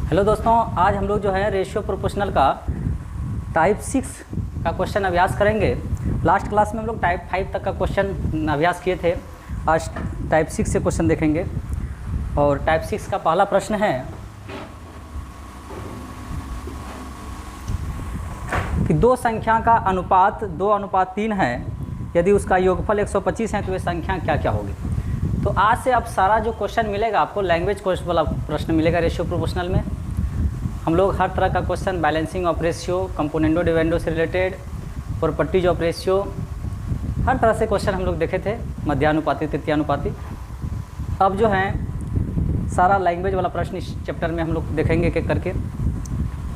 Hello दोस्तों, आज हम लोग जो है रेशियो प्रोपोर्शनल का टाइप 6 का क्वेश्चन अभ्यास करेंगे। लास्ट क्लास में हम लोग टाइप 5 तक का क्वेश्चन अभ्यास किए थे। आज टाइप 6 से क्वेश्चन देखेंगे और टाइप 6 का पहला प्रश्न है कि दो संख्या का अनुपात 2:3 है, यदि उसका योगफल 125 है तो वे संख्या क्या क्या होगी। तो आज से अब सारा जो क्वेश्चन मिलेगा आपको लैंग्वेज कोर्स वाला प्रश्न मिलेगा। रेशियो प्रोपोर्शनल में हम लोग हर तरह का question, balancing of ratio, componendo dividendo से रिलेटेड, प्रॉपर्टीज ऑफ रेशियो, हर तरह से क्वेश्चन हम लोग देखे थे, मध्यानुपाती, तृतीयानुपाती। अब जो है सारा लैंग्वेज वाला प्रश्न इस चैप्टर में हम लोग देखेंगे एक करके।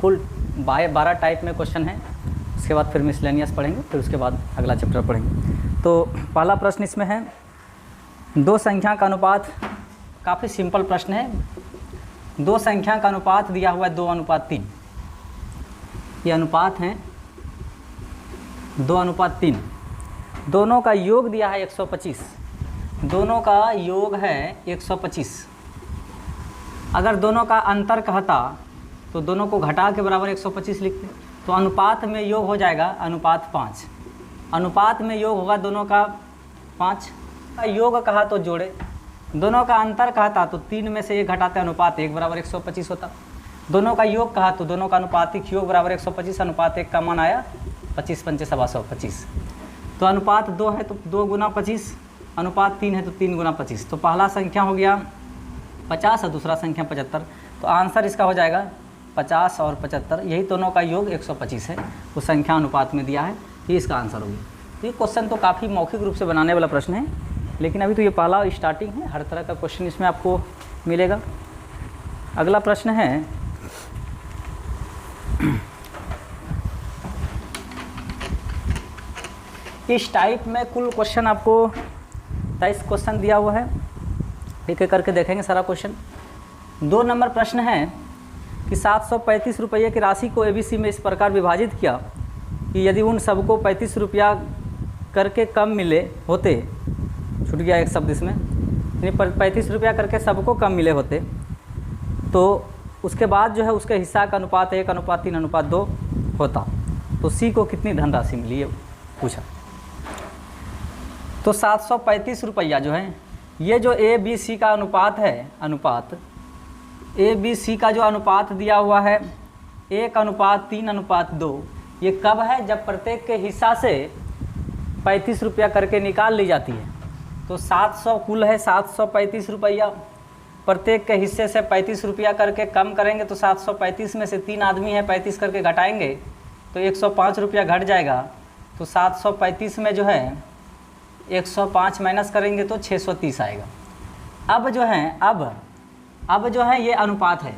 कुल 12 टाइप में क्वेश्चन है। उसके बाद फिर मिसलेनियस पढ़ेंगे, फिर उसके बाद अगला चैप्टर पढ़ेंगे। तो पहला प्रश्न इसमें है, दो संख्या का अनुपात। काफ़ी सिंपल प्रश्न है। दो संख्या का अनुपात दिया हुआ है 2:3। ये अनुपात हैं 2:3। दोनों का योग दिया है 125। दोनों का योग है 125। अगर दोनों का अंतर कहता तो दोनों को घटा के बराबर 125 लिखते, तो अनुपात में योग हो जाएगा अनुपात 5। अनुपात में योग होगा दोनों का 5 का योग कहा तो जोड़े, दोनों का अंतर कहता तो 3 में से 1 घटाते अनुपात 1 बराबर 125 होता। दोनों का योग कहा तो दोनों का अनुपातिक योग बराबर 125, अनुपात 1 का मान आया 25 पंचे 125। तो अनुपात 2 है तो 2 गुना 25, अनुपात 3 है तो 3 गुना 25। तो पहला संख्या हो गया 50 और दूसरा संख्या 75। तो आंसर इसका हो जाएगा 50 और 75, यही दोनों का योग 125 है। वो संख्या अनुपात में दिया है, ये इसका आंसर होगी। तो ये क्वेश्चन तो काफ़ी मौखिक रूप से बनाने वाला प्रश्न है, लेकिन अभी तो ये पहला स्टार्टिंग है। हर तरह का क्वेश्चन इसमें आपको मिलेगा। अगला प्रश्न है, इस टाइप में कुल क्वेश्चन आपको 23 क्वेश्चन दिया हुआ है। एक एक करके देखेंगे सारा क्वेश्चन। 2 नंबर प्रश्न है कि 735 रुपये की राशि को ABC में इस प्रकार विभाजित किया कि यदि उन सबको 35 रुपया करके कम मिले होते, छूट गया एक शब्द इसमें, यानी 35 रुपया करके सबको कम मिले होते, तो उसके बाद जो है उसके हिस्सा का अनुपात 1:3:2 होता, तो C को कितनी धनराशि मिली ये पूछा। तो 735 रुपया जो है, ये जो ABC का अनुपात है, अनुपात ABC का जो अनुपात दिया हुआ है 1:3:2, ये कब है? जब प्रत्येक के हिस्सा से 35 रुपया करके निकाल ली जाती है। तो 700 कुल है 735 रुपया, प्रत्येक के हिस्से से 35 रुपया करके कम करेंगे तो 735 में से 3 आदमी है 35 करके घटाएंगे तो 105 रुपया घट जाएगा। तो 735 में जो है 105 माइनस करेंगे तो 630 आएगा। अब जो है अब जो है ये अनुपात है,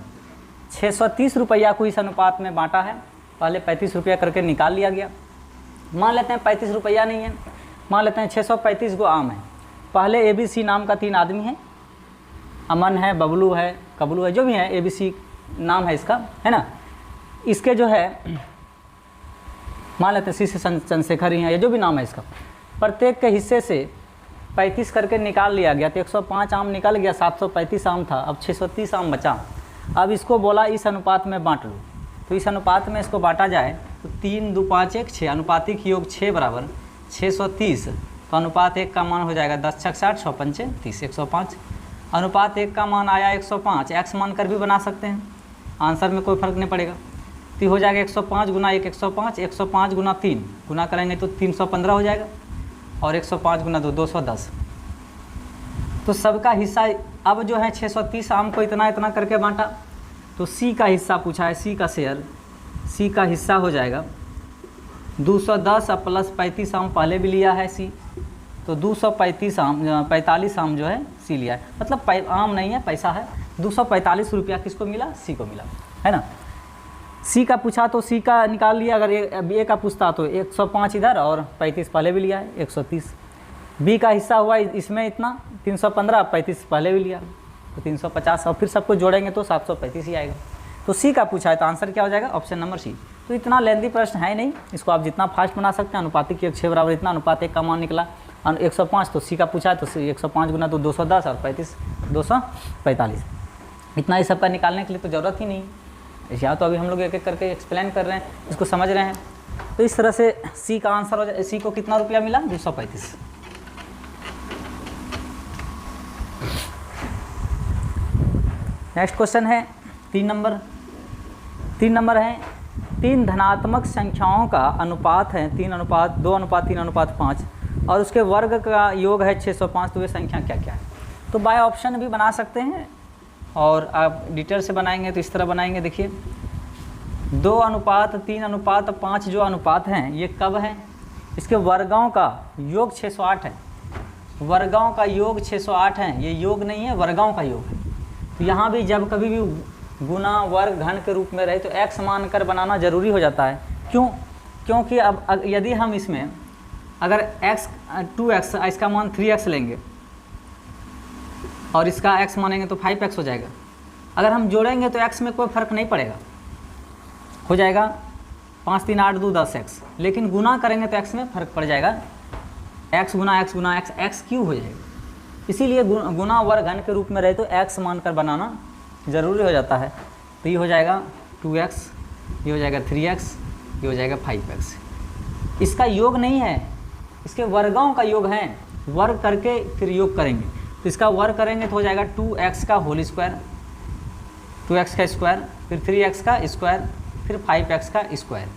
630 रुपया को इस अनुपात में बांटा है। पहले 35 रुपया करके निकाल लिया गया। मान लेते हैं 35 रुपया नहीं है, मान लेते हैं 635 को आम है। पहले ABC नाम का 3 आदमी है, अमन है, बबलू है, कबलू है, जो भी है, ABC नाम है इसका, है ना। इसके जो है मान लेते हैं C से चंद्रशेखर ही है, या जो भी नाम है इसका, प्रत्येक के हिस्से से 35 करके निकाल लिया गया। तो 105 आम निकल गया, 735 आम था, अब 630 आम बचा। अब इसको बोला इस अनुपात में बांट लो, तो इस अनुपात में इसको बांटा जाए तो 3 2 5 1 6, अनुपातिक योग 6 बराबर 630। तो अनुपात 1 का मान हो जाएगा 10 6 60 6 5 30, 105। अनुपात 1 का मान आया 105, x मान कर भी बना सकते हैं, आंसर में कोई फर्क नहीं पड़ेगा। तो हो जाएगा 105 गुना 1 105, 105 गुना 3 गुना करेंगे तो 315 हो जाएगा, और 105 गुना 2 210। तो सबका हिस्सा अब जो है 630 आम को इतना इतना करके बांटा। तो C का हिस्सा पूछा है, C का शेयर, C का हिस्सा हो जाएगा 210 प्लस 35 आम पहले भी लिया है C, तो 235 आम 45 आम जो है C लिया है, मतलब आम नहीं है, पैसा है। 245 रुपया किसको मिला? C को मिला, है ना। C का पूछा तो C का निकाल लिया। अगर A का पूछता तो 105 इधर और 35 पहले भी लिया है, 130। B का हिस्सा हुआ इसमें इतना 315, 35 पहले भी लिया तो 350, और फिर सबको जोड़ेंगे तो 735 ही आएगा। तो C का पूछा है तो आंसर क्या हो जाएगा? Option number C। तो इतना लेंथी प्रश्न है नहीं, इसको आप जितना फास्ट बना सकते हैं। अनुपातिक योग 6 बराबर इतना, अनुपात 1 का मान निकला 105, तो C का पूछा है तो 105 गुना तो 210 और 35 245। इतना ही सबका निकालने के लिए तो ज़रूरत ही नहीं। या तो अभी हम लोग एक एक करके एक्सप्लेन कर रहे हैं, इसको समझ रहे हैं। तो इस तरह से सी का आंसर हो जाए। सी को कितना रुपया मिला? 235। नेक्स्ट क्वेश्चन है 3 नंबर। 3 नंबर है, 3 धनात्मक संख्याओं का अनुपात है 3:2:3:5 और उसके वर्ग का योग है 605। तो वे संख्या क्या क्या है? तो बाय ऑप्शन भी बना सकते हैं और आप डिटेल से बनाएंगे तो इस तरह बनाएंगे। देखिए 2:3:5 जो अनुपात हैं ये कब हैं? इसके वर्गों का योग 608 है। वर्गों का योग 608 है, ये योग नहीं है, वर्गों का योग है। तो यहाँ भी जब कभी भी गुना वर्ग घन के रूप में रहे तो x मानकर बनाना ज़रूरी हो जाता है। क्यों? क्योंकि अब यदि हम इसमें अगर x 2x इसका मान 3x लेंगे और इसका x मानेंगे तो 5x हो जाएगा। अगर हम जोड़ेंगे तो x में कोई फ़र्क नहीं पड़ेगा, हो जाएगा 5 3 8 2 10x। लेकिन गुना करेंगे तो x में फ़र्क पड़ जाएगा, x गुना x क्यों हो जाएगा। इसीलिए गुना वर्ग घन के रूप में रहे तो x मानकर बनाना ज़रूरी हो जाता है। तो ये हो जाएगा 2x, ये हो जाएगा 3x, ये हो जाएगा 5x। इसका योग नहीं है, इसके वर्गों का योग है। वर्ग करके फिर योग करेंगे तो इसका वर्ग करेंगे तो हो जाएगा 2x का होल स्क्वायर, 2x का स्क्वायर, फिर 3x का स्क्वायर, फिर 5x का स्क्वायर,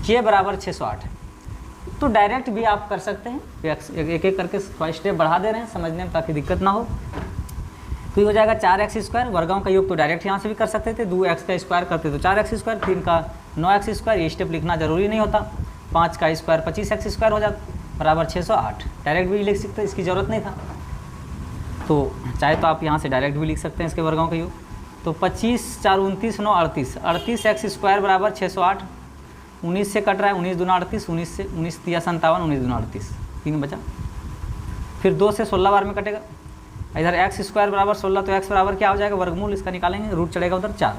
ये बराबर 608 है। तो डायरेक्ट भी आप कर सकते हैं, एक एक करके थोड़ा स्टेप बढ़ा दे रहे हैं समझने में ताकि दिक्कत ना हो। तो ये हो जाएगा 4x स्क्वायर, वर्गों का योग तो डायरेक्ट यहाँ से भी कर सकते थे, 2x का स्क्वायर करते तो 4x स्क्वायर, 3 का 9x स्क्वायर, ये स्टेप लिखना ज़रूरी नहीं होता। 5 का स्क्वायर 25x स्क्वायर हो जाता, बराबर 608। डायरेक्ट भी लिख सकते, इसकी ज़रूरत नहीं था। तो चाहे तो आप यहाँ से डायरेक्ट भी लिख सकते हैं इसके वर्गों का योग। तो 25 4 29 9 38, 38x स्क्वायर बराबर 608। 19 से कट रहा है, 19 दूना 38, 19 से 19 3 57, 19 दूना 38, 3 बचा। फिर 2 से 16 बार में कटेगा। इधर x स्क्वायर बराबर 16, तो x बराबर क्या हो जाएगा? वर्गमूल इसका निकालेंगे, रूट चढ़ेगा उधर 4।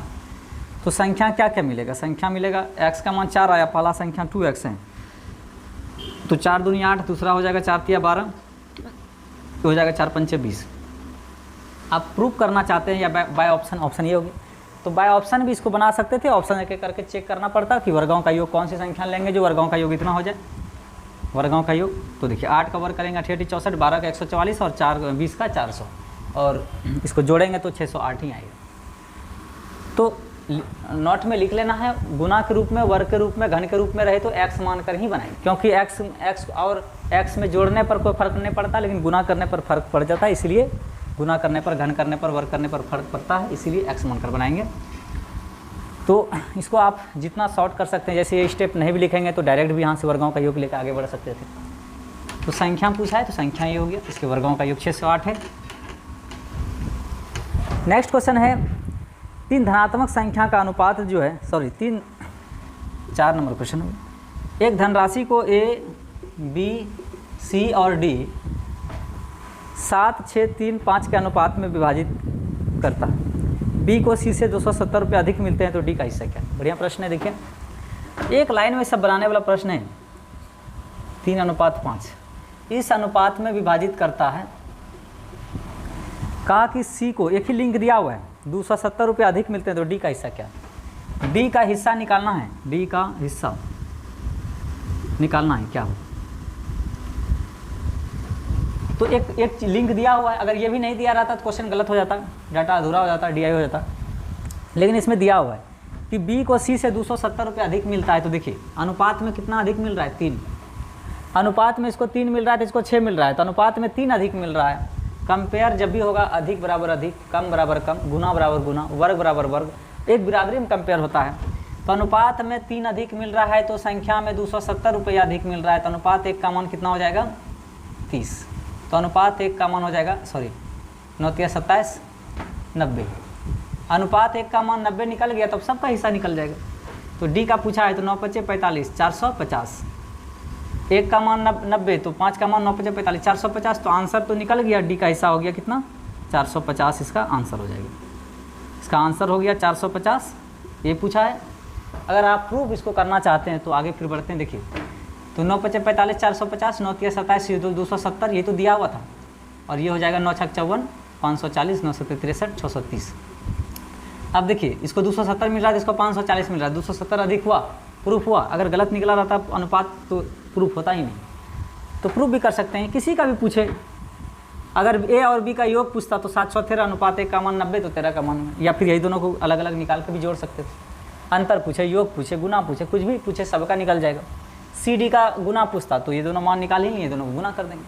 तो संख्या क्या क्या मिलेगा? संख्या मिलेगा x का मान 4 आया, पहला संख्या 2x है तो 4 दूनी 8, दूसरा हो जाएगा 4 3 12, तो हो जाएगा 4 5 20। आप प्रूफ करना चाहते हैं या बाय ऑप्शन ये होगी तो बाय ऑप्शन भी इसको बना सकते थे। ऑप्शन एक एक करके चेक करना पड़ता कि वर्गों का योग कौन सी संख्या लेंगे जो वर्गों का योग इतना हो जाए। वर्गों का योग तो देखिए 8 का वर्ग करेंगे 88 64, 12 का 144 और 4 20 का 400 और इसको जोड़ेंगे तो 608 ही आएगा। तो नोट में लिख लेना है, गुना के रूप में, वर्ग के रूप में, घन के रूप में रहे तो x मानकर ही बनाएंगे, क्योंकि x और x में जोड़ने पर कोई फर्क नहीं पड़ता लेकिन गुना करने पर फर्क पड़ जाता है। इसलिए गुना करने पर, घन करने पर, वर्ग करने पर फर्क पड़ता है, इसीलिए x मानकर बनाएंगे। तो इसको आप जितना शॉर्ट कर सकते हैं, जैसे ये स्टेप नहीं भी लिखेंगे तो डायरेक्ट भी यहाँ से वर्गों का योग लेकर आगे बढ़ सकते थे। तो संख्या पूछा है तो संख्या ये हो गया, इसके वर्गों का योग 608 है। नेक्स्ट क्वेश्चन है 3 धनात्मक संख्या का अनुपात जो है, 4 नंबर क्वेश्चन है। एक धनराशि को a, b, c और d 7 6 3 5 के अनुपात में विभाजित करता है। b को c से 270 रुपये अधिक मिलते हैं तो d का हिस्सा क्या है? बढ़िया प्रश्न है। देखिए एक लाइन में सब बनाने वाला प्रश्न है। 3:5 इस अनुपात में विभाजित करता है। कहा कि c को एक ही लिंक दिया हुआ है, 270 रुपये अधिक मिलते हैं तो d का हिस्सा क्या है? d का हिस्सा निकालना है, d का हिस्सा निकालना है क्या हो। तो एक लिंक दिया हुआ है, अगर ये भी नहीं दिया रहता तो क्वेश्चन गलत हो जाता, डाटा अधूरा हो जाता, डी आई हो जाता। लेकिन इसमें दिया हुआ है कि बी को सी से 270 रुपये अधिक मिलता है। तो देखिए अनुपात में कितना अधिक मिल रहा है? 3। अनुपात में इसको 3 मिल रहा है तो इसको 6 मिल रहा है, तो अनुपात में 3 अधिक मिल रहा है। कंपेयर जब भी होगा अधिक बराबर अधिक, कम बराबर कम, गुना बराबर गुना, वर्ग बराबर वर्ग, एक बिरादरी में कंपेयर होता है। तो अनुपात में 3 अधिक मिल रहा है तो संख्या में 270 रुपया अधिक मिल रहा है, तो अनुपात 1 का मान कितना हो जाएगा? 30। तो अनुपात 1 का मान हो जाएगा 9 3 27 90। अनुपात 1 का मान 90 निकल गया, तब सबका हिस्सा निकल जाएगा। तो डी का पूछा है तो 9 5 45 450। 1 का मान 90 तो 5 का मान 9 5 45 450, तो आंसर तो निकल गया। डी का हिस्सा हो गया कितना? 450 इसका आंसर हो जाएगा। इसका आंसर हो गया 450, ये पूछा है। अगर आप प्रूफ इसको करना चाहते हैं तो आगे फिर बढ़ते हैं। देखिए तो 9 5 45 450, 9 3 27 270, ये तो दिया हुआ था, और ये हो जाएगा 9 6 54 540 9 7 63 630। अब देखिए इसको 270 मिल रहा है, इसको 540 मिल रहा है, 270 अधिक हुआ, प्रूफ हुआ। अगर गलत निकला रहता अनुपात तो प्रूफ होता ही नहीं। तो प्रूफ भी कर सकते हैं, किसी का भी पूछे। अगर ए और बी का योग पूछता तो 713 अनुपात 1 का मान 90 तो 13 का मान, या फिर यही दोनों को अलग अलग निकाल के भी जोड़ सकते थे। अंतर पूछे, योग पूछे, गुना पूछे, कुछ भी पूछे, सबका निकल जाएगा। सी डी का गुना पूछता तो ये दोनों मान निकाल ही नहीं, ये दोनों को गुना कर देंगे।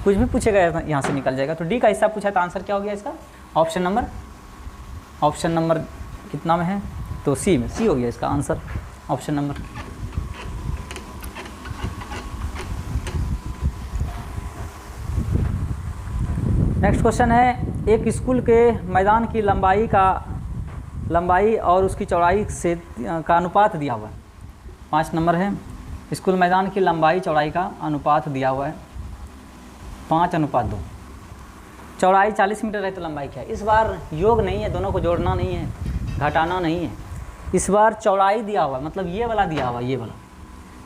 कुछ भी पूछेगा यहाँ से निकल जाएगा। तो डी का हिस्सा पूछा तो आंसर क्या हो गया इसका? ऑप्शन नंबर कितना में है? तो सी में, सी हो गया इसका answer, option number. Next question है, एक स्कूल के मैदान की लंबाई और उसकी चौड़ाई से का अनुपात दिया हुआ है। 5 नंबर है, स्कूल मैदान की लंबाई चौड़ाई का अनुपात दिया हुआ है 5:2। चौड़ाई 40 मीटर है तो लंबाई क्या है? इस बार योग नहीं है, दोनों को जोड़ना नहीं है, घटाना नहीं है। इस बार चौड़ाई दिया हुआ है, मतलब ये वाला दिया हुआ है, ये वाला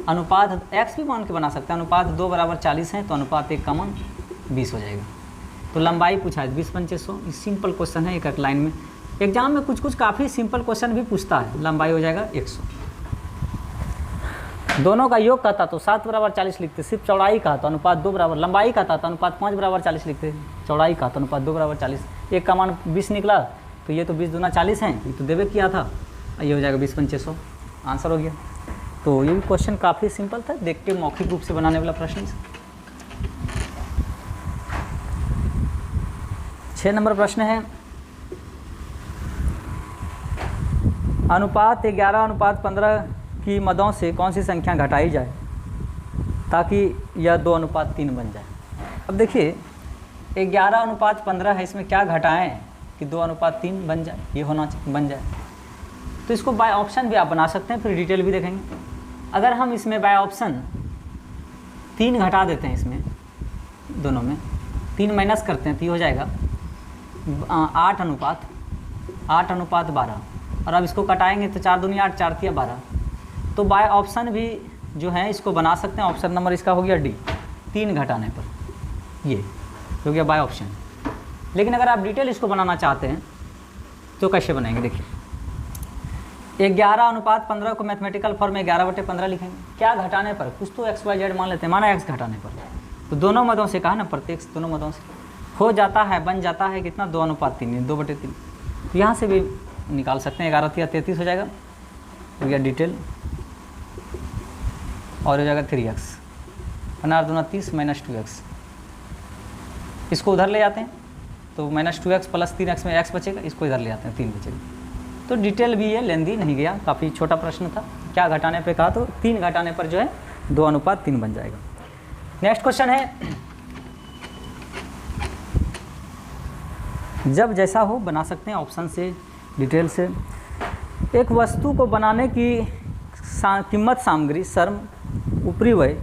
अनुपात x भी मान के बना सकते हैं। अनुपात 2 = 40 है तो अनुपात 1 का मान 20 हो जाएगा। तो लंबाई पूछा है 20/500। इस सिंपल क्वेश्चन है, एक लाइन में। एग्जाम में कुछ काफ़ी सिंपल क्वेश्चन भी पूछता है। लंबाई हो जाएगा 100। दोनों का योग कहता तो 7 = 40 लिखते, सिर्फ चौड़ाई का तो अनुपात 2 बराबर, लंबाई का था तो अनुपात 5 = 40 लिखते, चौड़ाई का तो अनुपात 2 = 40। एक का मान 20 निकला तो ये तो 20 दूना 40 है, ये तो देवे किया था, ये हो जाएगा 20/500, आंसर हो गया। तो ये भी क्वेश्चन काफ़ी सिंपल था, देख के मौखिक रूप से बनाने वाला प्रश्न। 6 नंबर प्रश्न है, अनुपात 11:15 की मदों से कौन सी संख्या घटाई जाए ताकि यह 2:3 बन जाए। अब देखिए 11:15 है, इसमें क्या घटाएं कि 2:3 बन जाए, ये बन जाए। तो इसको बाय ऑप्शन भी आप बना सकते हैं, फिर डिटेल भी देखेंगे। अगर हम इसमें बाय ऑप्शन 3 घटा देते हैं, इसमें दोनों में 3 माइनस करते हैं तो ये हो जाएगा 8:12। और अब इसको कटाएंगे तो 4 दूनी 8, 4 तिया 12। तो बाय ऑप्शन भी जो है इसको बना सकते हैं। ऑप्शन नंबर इसका हो गया डी, 3 घटाने पर, ये हो गया बाय ऑप्शन। लेकिन अगर आप डिटेल इसको बनाना चाहते हैं तो कैसे बनाएंगे? देखिए 11:15 को मैथमेटिकल फॉर्म में 11/15 लिखेंगे। क्या घटाने पर? कुछ तो XYZ मान लेते हैं, माना x घटाने पर। तो दोनों मदों से कहा ना, प्रत्येक दोनों मदों से हो जाता है, बन जाता है कितना? 2:3, 2/3। तो यहाँ से भी निकाल सकते हैं, 11 × 33 हो जाएगा, हो गया डिटेल। और हो जाएगा 3x, 15 दूना 30 -2x। इसको उधर ले जाते हैं तो -2x + 3x में x बचेगा, इसको इधर ले जाते हैं 3 बचेगा। तो डिटेल भी ये लेंदी नहीं गया, काफ़ी छोटा प्रश्न था। क्या घटाने पे कहा तो 3 घटाने पर जो है 2:3 बन जाएगा। नेक्स्ट क्वेश्चन है, जब जैसा हो बना सकते हैं ऑप्शन से, डिटेल से। एक वस्तु को बनाने की कीमत सामग्री श्रम ऊपरी व्यय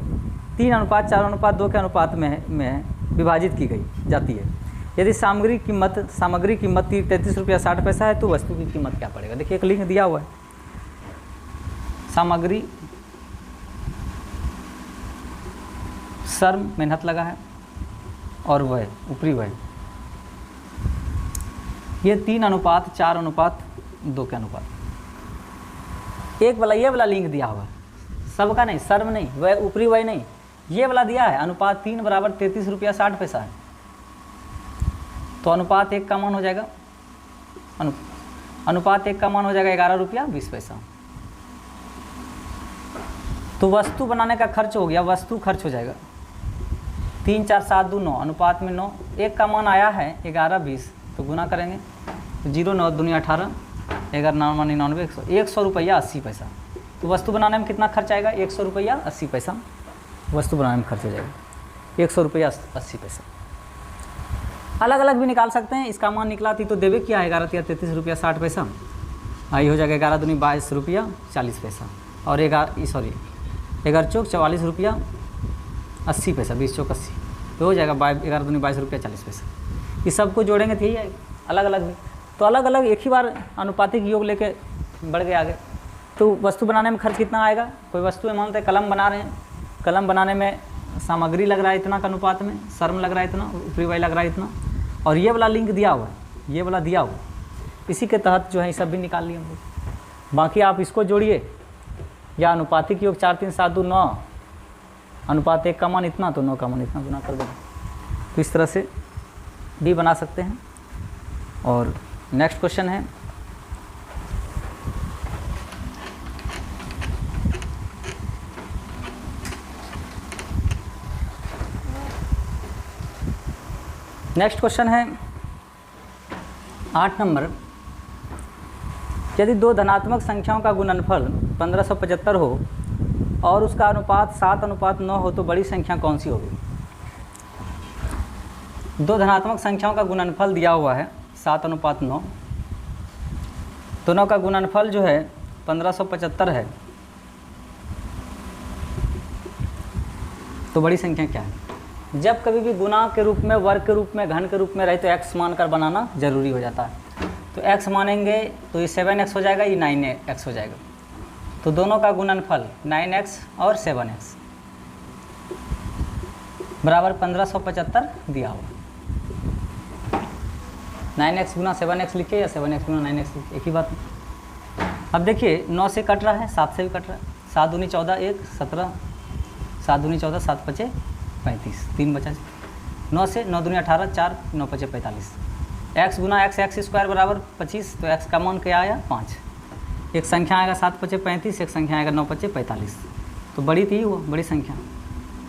3:4:2 के अनुपात में विभाजित की गई जाती है। यदि सामग्री कीमत 33 रुपया 60 पैसा है तो वस्तु की कीमत क्या पड़ेगा? देखिए एक लिंक दिया हुआ है, सामग्री श्रम मेहनत लगा है और व्यय ऊपरी व्यय, ये 3:4:2 के अनुपात। एक वाला ये वाला लिंक दिया हुआ है, सबका नहीं, श्रम नहीं, व्यय ऊपरी व्यय नहीं, ये वाला दिया है। अनुपात 3 = 33 रुपया 60 पैसा है, तो अनुपात 1 का मान हो जाएगा, अनुपात 1 का मान हो जाएगा 11 रुपया 20 पैसा। तो वस्तु बनाने का खर्च हो गया, वस्तु खर्च हो जाएगा 3 4 7 2 9, अनुपात में 9। 1 का मान आया है 11 20, तो गुना करेंगे तो 0 9 दूनी 18, 11 9 99, 100 रुपया 80 पैसा। तो वस्तु बनाने में कितना खर्च आएगा? 100 रुपया 80 पैसा वस्तु बनाने में खर्च हो जाएगा, 100 रुपया 80 पैसा। अलग अलग भी निकाल सकते हैं। इसका मान निकला थी तो देवे क्या है 11 × 33 रुपया 60 पैसा, आई हो जाएगा 11 दूनी 22 रुपया 40 पैसा, और 11 चौक 44 रुपया 80 पैसा, 20 चौक 80, तो हो जाएगा 11 दूनी 22 रुपया 40 पैसा। ये सबको जोड़ेंगे तो यही आएगा, अलग अलग भी। तो अलग अलग एक ही बार अनुपातिक योग लेके बढ़ गए आगे। तो वस्तु बनाने में खर्च कितना आएगा? कोई वस्तु है, मानते हैं कलम बना रहे हैं, कलम बनाने में सामग्री लग रहा है इतना का अनुपात में, श्रम लग रहा है इतना, ऊपरी व्यय लग रहा है इतना। और ये वाला लिंक दिया हुआ है, ये वाला दिया हुआ इसी के तहत जो है ये सब भी निकाल लिए हम लोग। बाकी आप इसको जोड़िए या अनुपातिक योग 4 3 7 2 9 अनुपात 1 का मान इतना तो 9 का मान इतना गुना कर देंगे। तो इस तरह से भी बना सकते हैं। और नेक्स्ट क्वेश्चन है है 8 नंबर। यदि दो धनात्मक संख्याओं का गुणनफल 1575 हो और उसका अनुपात 7:9 हो तो बड़ी संख्या कौन सी होगी? दो धनात्मक संख्याओं का गुणनफल दिया हुआ है 7:9। दोनों का गुणनफल जो है 1575 है, तो बड़ी संख्या क्या है? जब कभी भी गुणा के रूप में, वर्ग के रूप में, घन के रूप में रहे तो x मानकर बनाना जरूरी हो जाता है। तो x मानेंगे तो ये 7x हो जाएगा, ये 9x हो जाएगा। तो दोनों का गुणनफल 9x और 7x बराबर 1575 दिया हुआ। 9x गुना 7x लिखे या 7x गुना 9x लिखे, एक ही बात है। अब देखिए 9 से कट रहा है, 7 से भी कट रहा है। 7 दूनी 14 1 17, 7 दूनी 14 7 5 35, 3 बचा। 9 से 9 दूनी 18 4 9 5 45। x गुना x स्क्वायर बराबर 25, तो x का मान क्या आया 5। एक संख्या आएगा 7 5 35, एक संख्या आएगा 9 5 45। तो बड़ी थी वो बड़ी संख्या,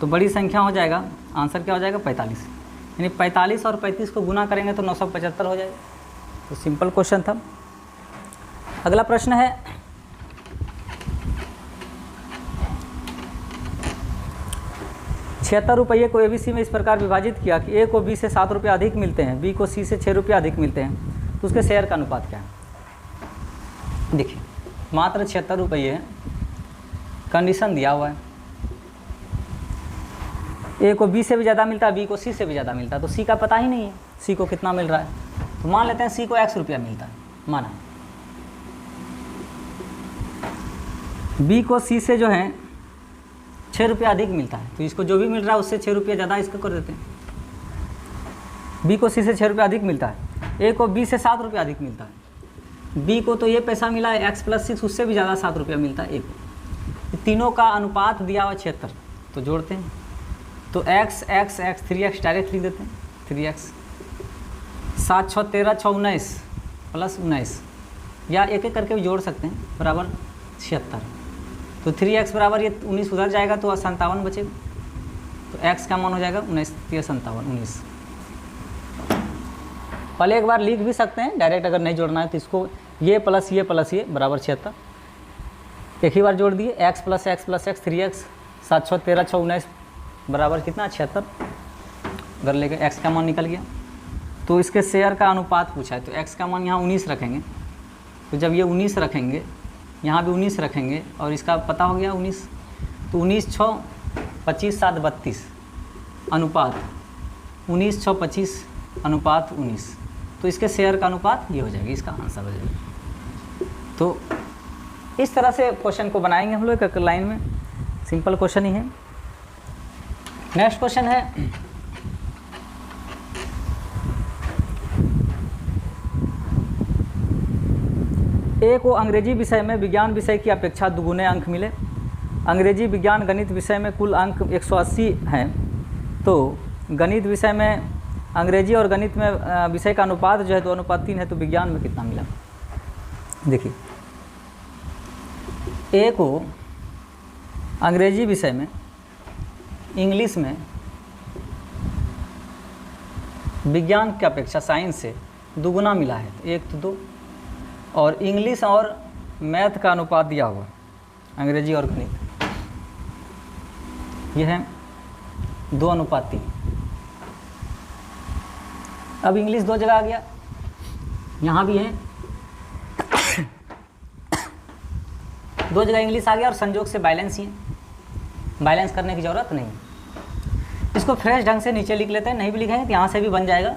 तो बड़ी संख्या हो जाएगा, आंसर क्या हो जाएगा 45। यानी 45 और 35 को गुना करेंगे तो 975 हो जाएगा। तो सिंपल क्वेश्चन था। अगला प्रश्न है 76 रुपये को ABC में इस प्रकार विभाजित किया कि A को B से 7 रुपये अधिक मिलते हैं, B को C से 6 रुपये अधिक मिलते हैं, तो उसके शेयर का अनुपात क्या है? देखिए मात्र 76 रुपये है, कंडीशन दिया हुआ है। A को B से भी ज़्यादा मिलता है, B को C से भी ज़्यादा मिलता है, तो C का पता ही नहीं है C को कितना मिल रहा है। तो मान लेते हैं C को X रुपया मिलता है, माना। B को C से जो है 6 रुपया अधिक मिलता है, तो इसको जो भी मिल रहा है उससे 6 रुपया ज़्यादा इसको कर देते हैं। B को C से 6 रुपया अधिक मिलता है, A को B से 7 रुपया अधिक मिलता है, B को तो ये पैसा मिला है X + 6, उससे भी ज़्यादा 7 रुपया मिलता है A को। तीनों का अनुपात दिया हुआ 76, तो जोड़ते हैं। तो x 3x डायरेक्ट लिख देते हैं, 3x। 7 6 13 6 19 + 19, या एक एक करके भी जोड़ सकते हैं, बराबर 76। तो 3x बराबर ये 19 उधर जाएगा तो 57 बचेगा। तो x का मान हो जाएगा 19 3 57 19। पहले एक बार लिख भी सकते हैं डायरेक्ट, अगर नहीं जोड़ना है तो इसको ये प्लस ये बराबर 76। एक ही बार जोड़ दिए, x + x + x 3x। 7 6 13 6 19 बराबर कितना 76। अगर लेके x का मान निकल गया। तो इसके शेयर का अनुपात पूछा है, तो x का मान यहाँ 19 रखेंगे। तो जब ये 19 रखेंगे, यहाँ भी 19 रखेंगे, और इसका पता हो गया 19, तो 19 6 25 7 32 अनुपात 19 6 25 अनुपात 19। तो इसके शेयर का अनुपात ये हो जाएगा, इसका आंसर हो जाएगा। तो इस तरह से क्वेश्चन को बनाएंगे हम लोग एक लाइन में, सिंपल क्वेश्चन ही है। नेक्स्ट क्वेश्चन है A को अंग्रेजी विषय में विज्ञान विषय की अपेक्षा दुगुने अंक मिले। अंग्रेजी विज्ञान गणित विषय में कुल अंक 180 हैं, तो गणित विषय में अंग्रेजी और गणित में विषय का अनुपात जो है 2:3 है, तो विज्ञान में कितना मिला? देखिए A को अंग्रेजी विषय में, इंग्लिश में, विज्ञान की अपेक्षा साइंस से दुगुना मिला है, तो 1 तो 2। और इंग्लिश और मैथ का अनुपात दिया हुआ, अंग्रेजी और गणित, यह है 2:3। अब इंग्लिश 2 जगह आ गया, यहाँ भी है 2 जगह इंग्लिश आ गया, और संजोग से बैलेंस ही है, बैलेंस करने की ज़रूरत नहीं। इसको फ्रेश ढंग से नीचे लिख लेते हैं, नहीं भी लिखेंगे तो यहाँ से भी बन जाएगा,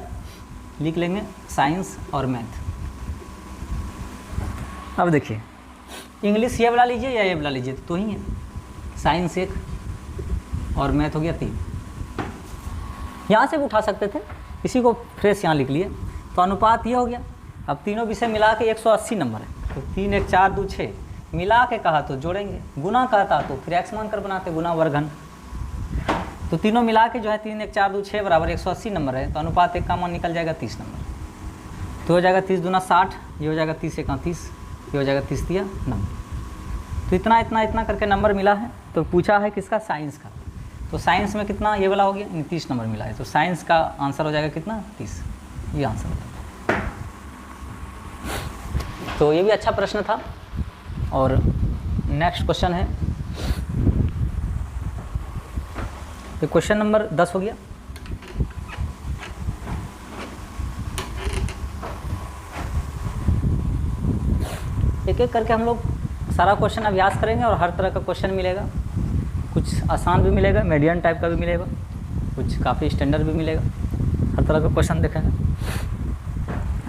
लिख लेंगे साइंस और मैथ। अब देखिए इंग्लिश ये वाला लीजिए या ये वाला लीजिए, तो ही है। साइंस 1 और मैथ हो गया 3। यहाँ से भी उठा सकते थे, इसी को फ्रेश यहाँ लिख लिए, तो अनुपात ये हो गया। अब तीनों विषय मिला के 180 नंबर है, तो 3 1 4 2 6 मिला के कहा तो जोड़ेंगे, गुना कहता तो फिर एक्स मान कर बनाते, गुना वर्गन। तो तीनों मिला के जो है 3 1 4 2 6 बराबर 180 नंबर है, तो अनुपात 1 का मान निकल जाएगा 30 नंबर। तो हो जाएगा 30 दूना 60, ये हो जाएगा 30 1 30, ये हो जाएगा 30 3 90। तो इतना इतना इतना करके नंबर मिला है। तो पूछा है किसका, साइंस का। तो साइंस में कितना ये वाला हो गया, 30 नंबर मिला है, तो साइंस का आंसर हो जाएगा कितना, 30, ये आंसर होगा। तो ये भी अच्छा प्रश्न था। और नेक्स्ट क्वेश्चन है, तो क्वेश्चन नंबर 10 हो गया। एक एक करके हम लोग सारा क्वेश्चन अभ्यास करेंगे और हर तरह का क्वेश्चन मिलेगा, कुछ आसान भी मिलेगा, मीडियम टाइप का भी मिलेगा, कुछ काफ़ी स्टैंडर्ड भी मिलेगा, हर तरह का क्वेश्चन देखेंगे।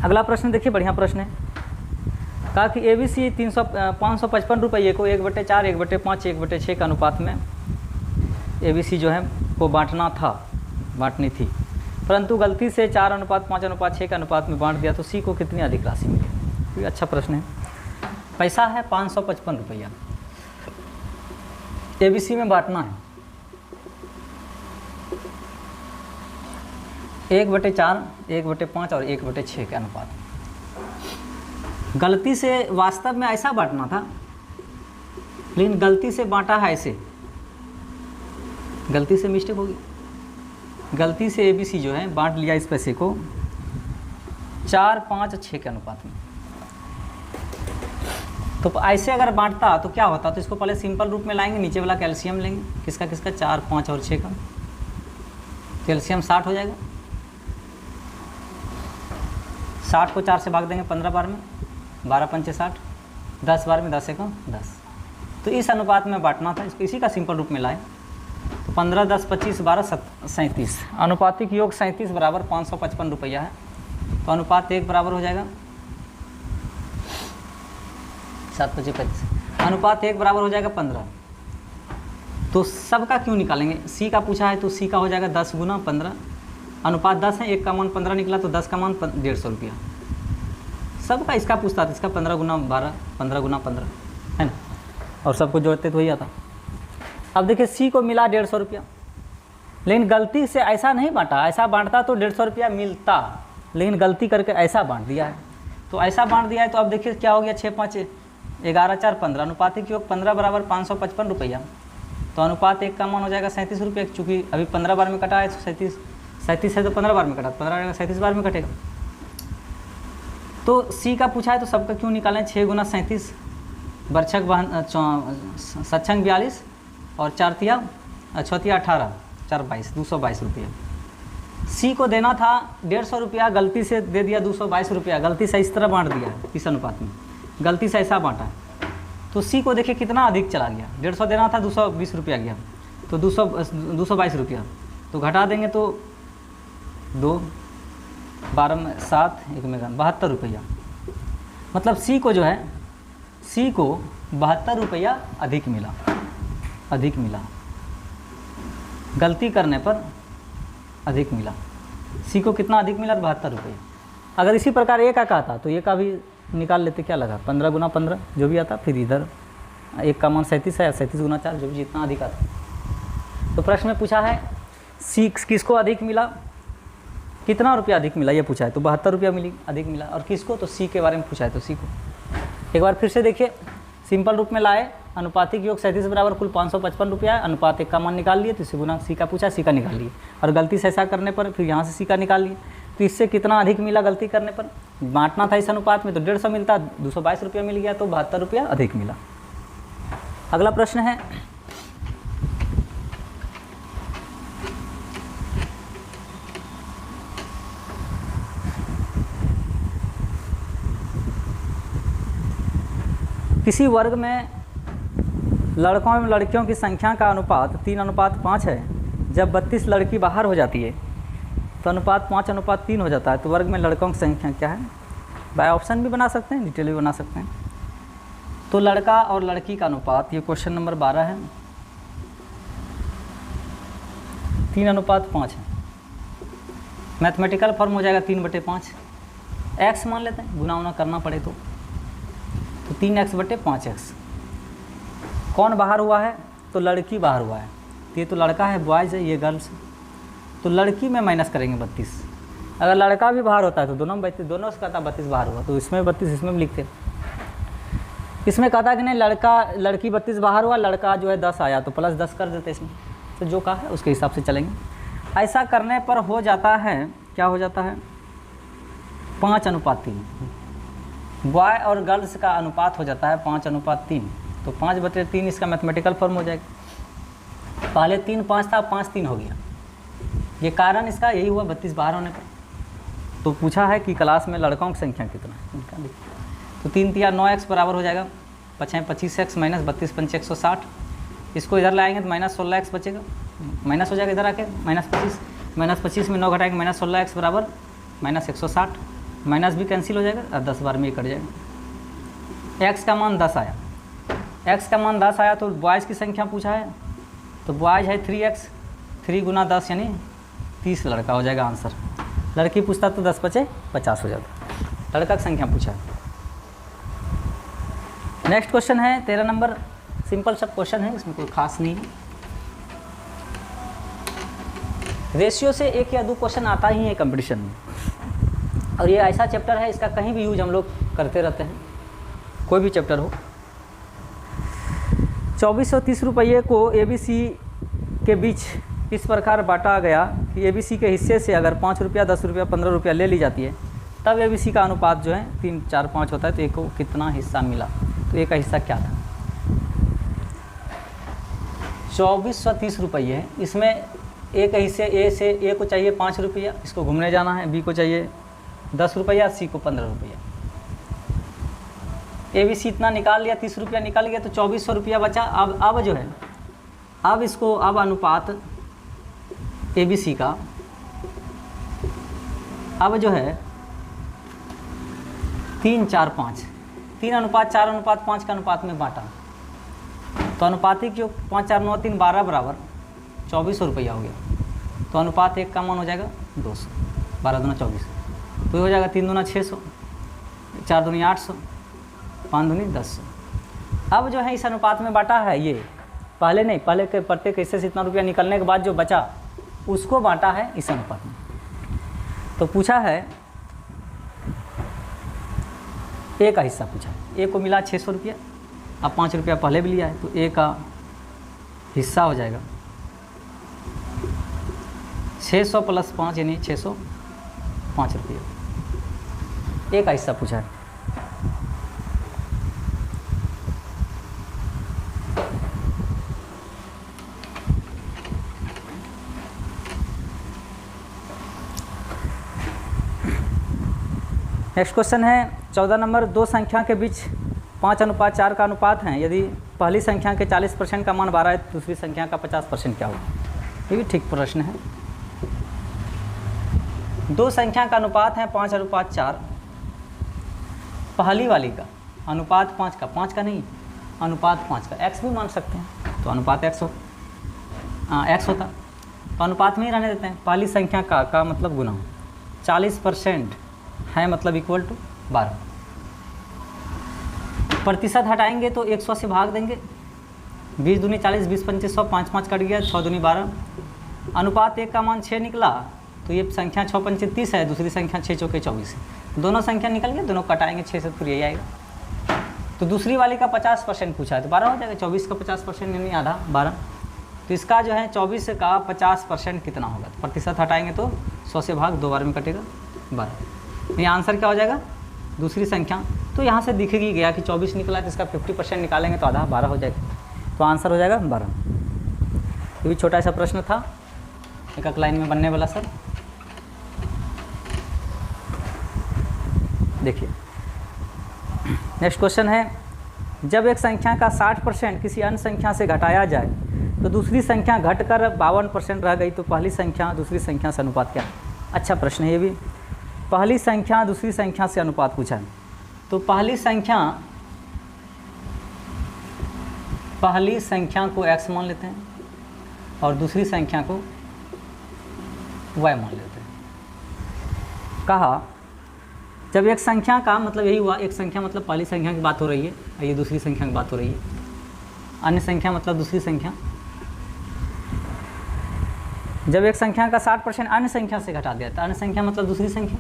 अगला प्रश्न देखिए, बढ़िया प्रश्न है। कहा कि ABC 555 रुपये को 1/4 1/5 1/6 के अनुपात में ABC जो है वो बांटनी थी, परंतु गलती से 4:5:6 के अनुपात में बांट दिया, तो C को कितनी अधिक राशि मिली। ये अच्छा प्रश्न है। पैसा है 555 रुपया, ABC में बांटना है 1/4 1/5 और 1/6 के अनुपात। गलती से वास्तव में ऐसा बांटना था, लेकिन गलती से बांटा है ऐसे, गलती से मिस्टेक होगी, गलती से ABC जो है बांट लिया इस पैसे को 4:5:6 के अनुपात में। तो ऐसे अगर बांटता तो क्या होता, तो इसको पहले सिंपल रूप में लाएंगे, नीचे वाला कैल्शियम लेंगे, किसका किसका 4 5 और 6 का, कैल्शियम 60 हो जाएगा। 60 को 4 से भाग देंगे 15 बार में, 12 पंचे 60, 10 बार में 10 1 10। तो इस अनुपात में बांटना था, इसको इसी का सिंपल रूप में लाए। तो 15 10 25 12 37, अनुपातिक योग 37 बराबर 555 रुपया है। तो अनुपात 1 बराबर हो जाएगा 7 25 25, अनुपात 1 बराबर हो जाएगा 15। तो सबका क्यों निकालेंगे, C का पूछा है तो C का हो जाएगा 10 गुना 15, अनुपात 10 है, 1 का मान 15 निकला, तो 10 का मान 150 रुपया। सबका इसका पूछता था, इसका 15 गुना 12 15 गुना 15 है ना, और सबको जोड़ते तो वही आता। अब देखिए C को मिला 150 रुपया, लेकिन गलती से ऐसा नहीं बांटा, ऐसा बांटता तो 150 रुपया मिलता, लेकिन गलती करके ऐसा बांट दिया है। तो ऐसा बांट दिया है, तो अब देखिए क्या हो गया, 6 5 11 4 15, अनुपातिक योग 15 बराबर 555 रुपया। तो अनुपात 1 का मान हो जाएगा 37 रुपये, चूँकि अभी 15 बार में कटा है, तो 37 है तो 15 बार में कटा, 15 37 बार में कटेगा। तो C का पूछा है तो सबका क्यों निकालें, 6 गुना 37 बरछक सच्छंग 42 और 4 तिया 18 4 22 222 रुपया। C को देना था 150 रुपया, गलती से दे दिया 222 रुपया, गलती से इस तरह बांट दिया है, इस अनुपात में गलती से ऐसा बांटा है। तो C को देखिए कितना अधिक चला गया, 150 देना था 220 रुपया गया, तो 222 रुपया, तो घटा देंगे तो 2 12 में 7 1 में 72 रुपया। मतलब C को जो है, C को 72 रुपया अधिक मिला, गलती करने पर अधिक मिला। C को कितना अधिक मिला, 72 रुपये। अगर इसी प्रकार A का कहता तो A का भी निकाल लेते, क्या लगा 15 गुना 15 जो भी आता, फिर इधर 1 का मान 37 है, 37 गुना 4 जो भी जितना अधिक आता। तो प्रश्न में पूछा है C किसको अधिक मिला, कितना रुपया अधिक मिला ये पूछा है, तो 72 रुपया अधिक मिला। और किसको, तो C के बारे में पूछा है, तो C को एक बार फिर से देखिए, सिंपल रूप में लाए, अनुपातिक योग 37 बराबर कुल 555 रुपया है, अनुपात 1 का मान निकाल लिए, तो इसे गुना C का पूछा, C का निकाल लिए, और गलती से ऐसा करने पर फिर यहाँ से C का निकाल लिए। तो इससे कितना अधिक मिला, गलती करने पर बांटना था इस अनुपात में, तो 150 मिलता, 222 रुपया मिल गया, तो 72 रुपया अधिक मिला। अगला प्रश्न है, किसी वर्ग में लड़कों एवं लड़कियों की संख्या का अनुपात 3:5 है, जब 32 लड़की बाहर हो जाती है तो अनुपात 5:3 हो जाता है। तो वर्ग में लड़कों की संख्या क्या है, बाय ऑप्शन भी बना सकते हैं, डिटेल भी बना सकते हैं। तो लड़का और लड़की का अनुपात, ये क्वेश्चन नंबर 12 है, 3:5 है। मैथमेटिकल फॉर्म हो जाएगा 3/5, x मान लेते हैं, गुना उना करना पड़े तो 3x बटे 5x। कौन बाहर हुआ है? तो लड़की बाहर हुआ है। ये तो लड़का है, बॉयज़ है, ये गर्ल्स है। तो लड़की में माइनस करेंगे 32। अगर लड़का भी बाहर होता है तो दोनों में 32, दोनों से कहता 32 बाहर हुआ, तो इसमें 32 इसमें भी लिखते। इसमें कहता कि नहीं लड़की 32 बाहर हुआ, लड़का जो है 10 आया, तो प्लस 10 कर देते इसमें। तो जो कहा है उसके हिसाब से चलेंगे। ऐसा करने पर हो जाता है, क्या हो जाता है? 5:3। बॉय और गर्ल्स का अनुपात हो जाता है 5:3। तो 5/3 इसका मैथमेटिकल फॉर्म हो जाएगा। पहले 3 5 था, 5 3 हो गया। ये कारण इसका यही हुआ 32 बाहर होने पर। तो पूछा है कि क्लास में लड़कों की संख्या कितना है इनका देखिए। तो 3 3 9x बराबर हो जाएगा 5 25x माइनस 32 5 160। इसको इधर लाएंगे तो माइनस 16x बचेगा, माइनस हो जाएगा इधर आके माइनस 25 में 9 घटाएंगे माइनस 16x बराबर माइनस 160। माइनस भी कैंसिल हो जाएगा और 10 बार में ये कट जाएगा। x का मान 10 आया, x का मान 10 आया। तो बॉयज़ की संख्या पूछा है, तो बॉयज़ है 3x, 3 गुना 10 यानी 30 लड़का हो जाएगा आंसर। लड़की पूछता तो 10 बचे 50 हो जाता। लड़का की संख्या पूछा है। नेक्स्ट क्वेश्चन है 13 नंबर। सिंपल सब क्वेश्चन है, इसमें कोई खास नहीं है। रेशियो से 1 या 2 क्वेश्चन आता ही है कंपटीशन में, और ये ऐसा चैप्टर है इसका कहीं भी यूज हम लोग करते रहते हैं, कोई भी चैप्टर हो। 2430 रुपये को ABC के बीच इस प्रकार बांटा गया कि ABC के हिस्से से अगर 5 रुपया 10 रुपया 15 रुपया ले ली जाती है, तब ABC का अनुपात जो है 3 4 5 होता है। तो A को कितना हिस्सा मिला? तो A का हिस्सा क्या था? 2430 रुपये है। इसमें A के हिस्से A से A को चाहिए 5 रुपया, इसको घूमने जाना है। B को चाहिए 10 रुपया, C को 15 रुपया। ABC इतना निकाल लिया, 30 रुपया निकाल गया, तो 2400 रुपया बचा। अब जो है अब अनुपात ABC का अब जो है 3 4 5 3:4:5 का अनुपात में बांटा। तो अनुपातिक जो 5 4 9 3 12 बराबर 2400 रुपया हो गया। तो अनुपात 1 का मान हो जाएगा 200, 12 दूना 24। तो ये हो जाएगा 3 दूना 600, 4 दूनी 800, 5 दूनी 1000। अब जो है इस अनुपात में बांटा है, ये पहले के प्रत्येक हिस्से से इतना रुपया निकलने के बाद जो बचा उसको बांटा है इस अनुपात में। तो पूछा है A का हिस्सा पूछा है। A को मिला 600 रुपया, अब 5 रुपया पहले भी लिया है, तो A का हिस्सा हो जाएगा 600 + 5 यानी 605 रुपये। A का हिस्सा पूछा है। नेक्स्ट क्वेश्चन है 14 नंबर। 2 संख्या के बीच 5:4 का अनुपात है। यदि पहली संख्या के 40% का मान 12 है तो दूसरी संख्या का 50% क्या होगा? ये भी ठीक प्रश्न है। 2 संख्या का अनुपात है 5:4। पहली वाली का अनुपात 5 का, 5 का नहीं, अनुपात 5 का। x भी मान सकते हैं, तो अनुपात x होता। तो अनुपात में ही रहने देते हैं। पहली संख्या का मतलब गुना 40% है, मतलब इक्वल टू 12। प्रतिशत हटाएंगे तो 100 से भाग देंगे। 20 दूनी 40, 20 25 100, 5 5 कट गया, 6 दूनी 12। अनुपात 1 का मान 6 निकला, तो ये संख्या 6 5 30 है, दूसरी संख्या 6 चौके 24 है। दोनों संख्या निकल गए, दोनों कटाएंगे 6 से, फिर यही आएगा। तो दूसरी वाली का 50% पूछा है, तो 12 हो जाएगा। 24 का 50% यानी आधा 12। तो इसका जो है 24 का 50% कितना होगा? तो प्रतिशत हटाएंगे तो 100 से भाग 2 बार में कटेगा 12। ये आंसर क्या हो जाएगा? दूसरी संख्या। तो यहाँ से दिख ही गया कि 24 निकला, तो इसका 50% निकालेंगे तो आधा 12 हो जाएगा। तो आंसर हो जाएगा 12। ये भी छोटा सा प्रश्न था, एक लाइन में बनने वाला सर। देखिए नेक्स्ट क्वेश्चन है, जब एक संख्या का 60% किसी अन्य संख्या से घटाया जाए तो दूसरी संख्या घटकर 52% रह गई, तो पहली संख्या दूसरी संख्या से अनुपात क्या है? अच्छा प्रश्न है ये भी। पहली संख्या दूसरी संख्या से अनुपात पूछा है, तो पहली संख्या को x मान लेते हैं और दूसरी संख्या को y मान लेते हैं। कहा जब एक संख्या का मतलब यही हुआ, एक संख्या मतलब पहली संख्या की बात हो रही है और ये दूसरी संख्या की बात हो रही है, अन्य संख्या मतलब दूसरी संख्या। जब एक संख्या का 60% अन्य संख्या से घटा दिया तो अन्य संख्या मतलब दूसरी संख्या,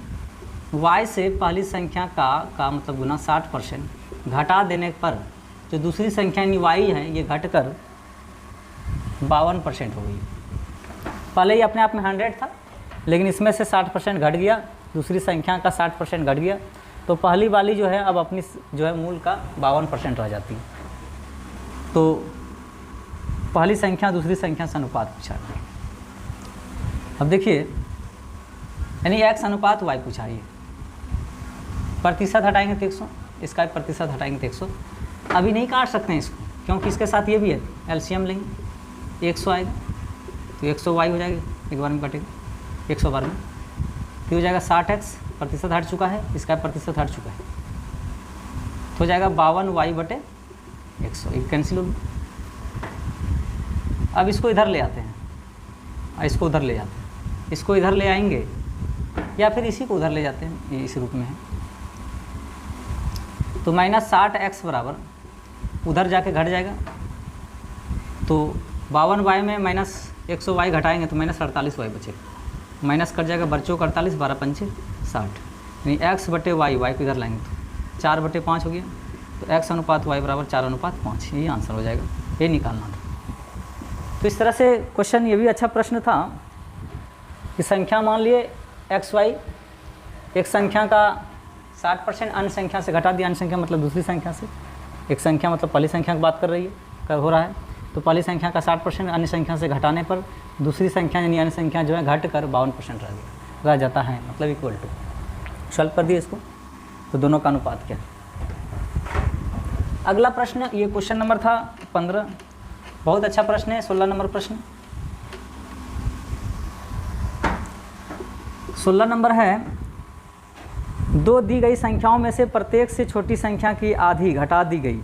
y से पहली संख्या का मतलब गुना 60% घटा देने पर जो दूसरी संख्या यानी y है ये घटकर 52% हो गई। पहले ही अपने आप में 100 था, लेकिन इसमें से 60% घट गया, दूसरी संख्या का 60% घट गया, तो पहली वाली जो है अब अपनी जो है मूल का 52% रह जाती है। तो पहली संख्या दूसरी संख्या से अनुपात पूछा है। अब देखिए यानी x अनुपात y पूछा है। प्रतिशत हटाएंगे तो 100, इसका प्रतिशत हटाएंगे तो 100। अभी नहीं काट सकते हैं इसको, क्योंकि इसके साथ ये भी है, एलसीएम लेंगे 100 आएगा तो 100 y हो जाएगा, एक बार में कटेगा 100 बार में, फिर हो जाएगा 60x, प्रतिशत हट चुका है, इसका प्रतिशत हट चुका है, तो हो जाएगा 52y/100, एक कैंसिल हो गया। अब इसको इधर ले आते हैं, इसको उधर ले जाते हैं, इसको इधर ले आएंगे या फिर इसी को उधर ले जाते हैं, ये इस रूप में है, तो -60x बराबर उधर जाके घट जाएगा, तो 52y में -100y घटाएंगे तो -48y बचेगा, माइनस कट जाएगा, बच्चों का 48, 12 पंचे 60, यानी x/y, y को इधर लाएंगे तो 4/5 हो गया, तो x अनुपात y बराबर 4:5, यही आंसर हो जाएगा, ये निकालना था। तो इस तरह से क्वेश्चन, ये भी अच्छा प्रश्न था कि संख्या मान लिए एक्स वाई, एक संख्या का 60% अन्य संख्या से घटा दिया, अन्य संख्या मतलब दूसरी संख्या से, एक संख्या मतलब पहली संख्या की बात कर रही है, हो रहा है, तो पहली संख्या का 60% अन्य संख्या से घटाने पर दूसरी संख्या यानी अन्य संख्या जो है घट कर 52% रह जाता है, मतलब इक्वल टू, सॉल्व कर दिए इसको, तो दोनों का अनुपात क्या है। अगला प्रश्न, ये क्वेश्चन नंबर था 15, बहुत अच्छा प्रश्न है। 16 नंबर प्रश्न, 16 नंबर है, दो दी गई संख्याओं में से प्रत्येक से छोटी संख्या की आधी घटा दी गई,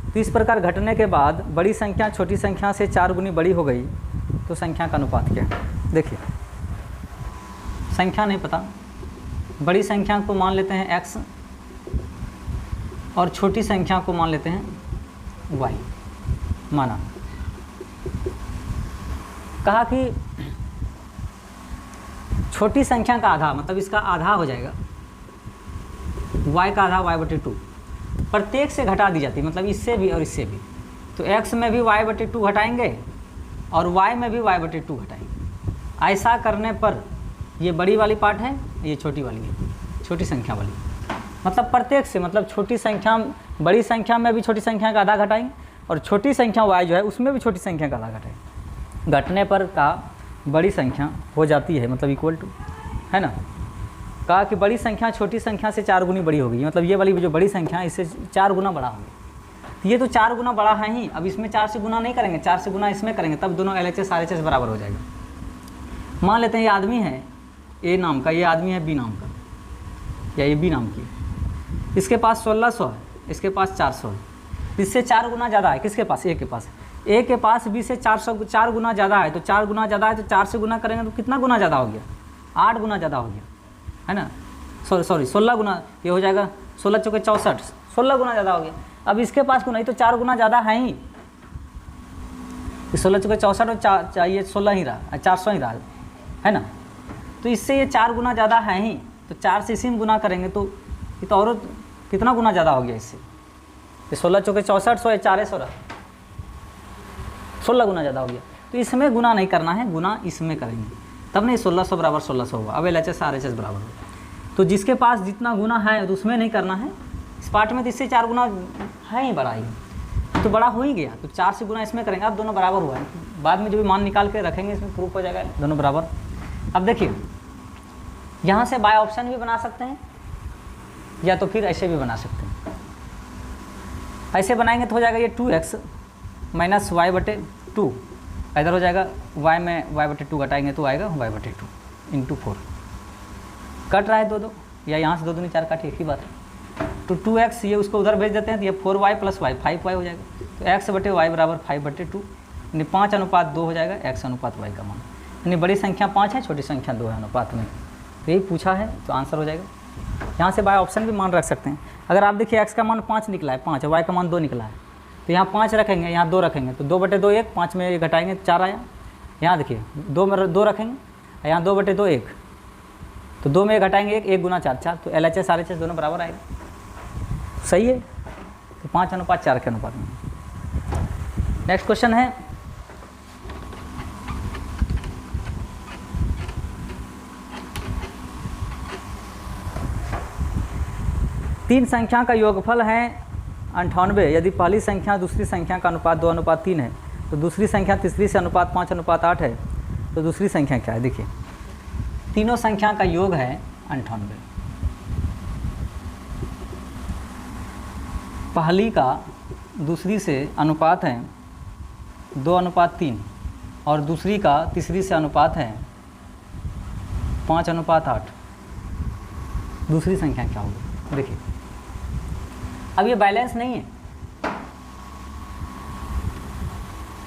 तो इस प्रकार घटने के बाद बड़ी संख्या छोटी संख्या से 4 गुनी बड़ी हो गई, तो संख्या का अनुपात क्या है। देखिए संख्या नहीं पता, बड़ी संख्या को मान लेते हैं x और छोटी संख्या को मान लेते हैं y। माना, कहा कि छोटी संख्या का आधा मतलब इसका आधा हो जाएगा, y का आधा y/2 प्रत्येक से घटा दी जाती है, मतलब इससे भी और इससे भी, तो x में भी y/2 घटाएंगे और y में भी y/2 घटाएंगे। ऐसा करने पर ये बड़ी वाली पार्ट है, ये छोटी वाली है, छोटी संख्या वाली, मतलब प्रत्येक से, मतलब छोटी संख्या, बड़ी संख्या में भी छोटी संख्या का आधा घटाएंगे और छोटी संख्या y जो है उसमें भी छोटी संख्या का आधा घटाएंगे। घटने पर का बड़ी संख्या हो जाती है, मतलब इक्वल टू, है ना। कहा कि बड़ी संख्या छोटी संख्या से 4 गुनी बड़ी हो गई, मतलब ये वाली जो बड़ी संख्या है इससे 4 गुना बड़ा हो गया। ये तो 4 गुना बड़ा है ही, अब इसमें 4 से गुना नहीं करेंगे, 4 से गुना इसमें करेंगे, तब दोनों LHS RHS बराबर हो जाएगा। मान लेते हैं ये आदमी है A नाम का, ये आदमी है B नाम का, या ये B नाम की, इसके पास 1600 है, इसके पास 400 है, इससे 4 गुना ज़्यादा है, किसके पास, A के पास। A के पास B से 4 गुना ज़्यादा है, तो 4 गुना ज़्यादा है, तो 4 से गुना करेंगे तो कितना गुना ज़्यादा हो गया, 8 गुना ज़्यादा हो गया, है ना। सॉरी 16 गुना, ये हो जाएगा 16 चौके 64, 16 गुना ज़्यादा हो गया। अब इसके पास को नहीं, तो 4 गुना ज़्यादा है ही, 16 चौके 64 और ये 16 ही रहा, 400 ही रहा, है ना। तो इससे ये 4 गुना ज़्यादा है ही, तो 4 से इसी में गुना करेंगे तो ये तो और कितना गुना ज़्यादा हो गया इससे, ये 16 चौके 64, 100 4 रहा, 16 गुना ज़्यादा हो गया। तो इसमें गुना नहीं करना है, गुना इसमें करेंगे, तब नहीं 1600 बराबर 1600 होगा। अब LHS RHS बराबर होगा, तो जिसके पास जितना गुना है तो उसमें नहीं करना है, इस पार्ट में तो इससे 4 गुना है ही, बड़ा ही, तो बड़ा हो ही गया, तो 4 से गुना इसमें करेंगे, अब दोनों बराबर हुआ है। बाद में जो भी मान निकाल के रखेंगे इसमें प्रूफ हो जाएगा दोनों बराबर। अब देखिए यहाँ से बाय ऑप्शन भी बना सकते हैं या तो फिर ऐसे भी बना सकते हैं। ऐसे बनाएंगे तो हो जाएगा ये 2x माइनस y/2, इधर हो जाएगा y में y/2 घटाएंगे तो आएगा y/2 इंटू 4, कट रहा है 2 2, या यहाँ से 2 दूनी 4 काटिए, एक ही बात है। तो 2x ये उसको उधर भेज देते हैं, तो ये 4y + y 5y हो जाएगा, तो x/y बराबर 5/2, यानी 5:2 हो जाएगा x अनुपात y का मान, यानी बड़ी संख्या 5 है, छोटी संख्या 2 है अनुपात में, तो यही पूछा है, तो आंसर हो जाएगा यहाँ से बाय ऑप्शन भी मान रख सकते हैं। अगर आप देखिए x का मान 5 निकला है, 5 y का मान 2 निकला है, तो यहाँ 5 रखेंगे, यहाँ 2 रखेंगे, तो 2/2 1, 5 में घटाएंगे 4 आया। यहाँ देखिए 2 में 2 रखेंगे, यहाँ 2/2 1, तो 2 में घटाएंगे 1, 1 गुना 4 4, तो LHS RHS दोनों बराबर आएगा। सही है, तो 5:4 के अनुपात में। नेक्स्ट क्वेश्चन है, तीन संख्या का योगफल है 98। यदि पहली संख्या दूसरी संख्या का अनुपात 2:3 है, तो दूसरी संख्या तीसरी से अनुपात 5:8 है, तो दूसरी संख्या क्या है? देखिए तीनों संख्या का योग है 98। पहली का दूसरी से अनुपात है 2:3 और दूसरी का तीसरी से अनुपात है 5:8। दूसरी संख्या क्या होगी? देखिए अब ये बैलेंस नहीं है।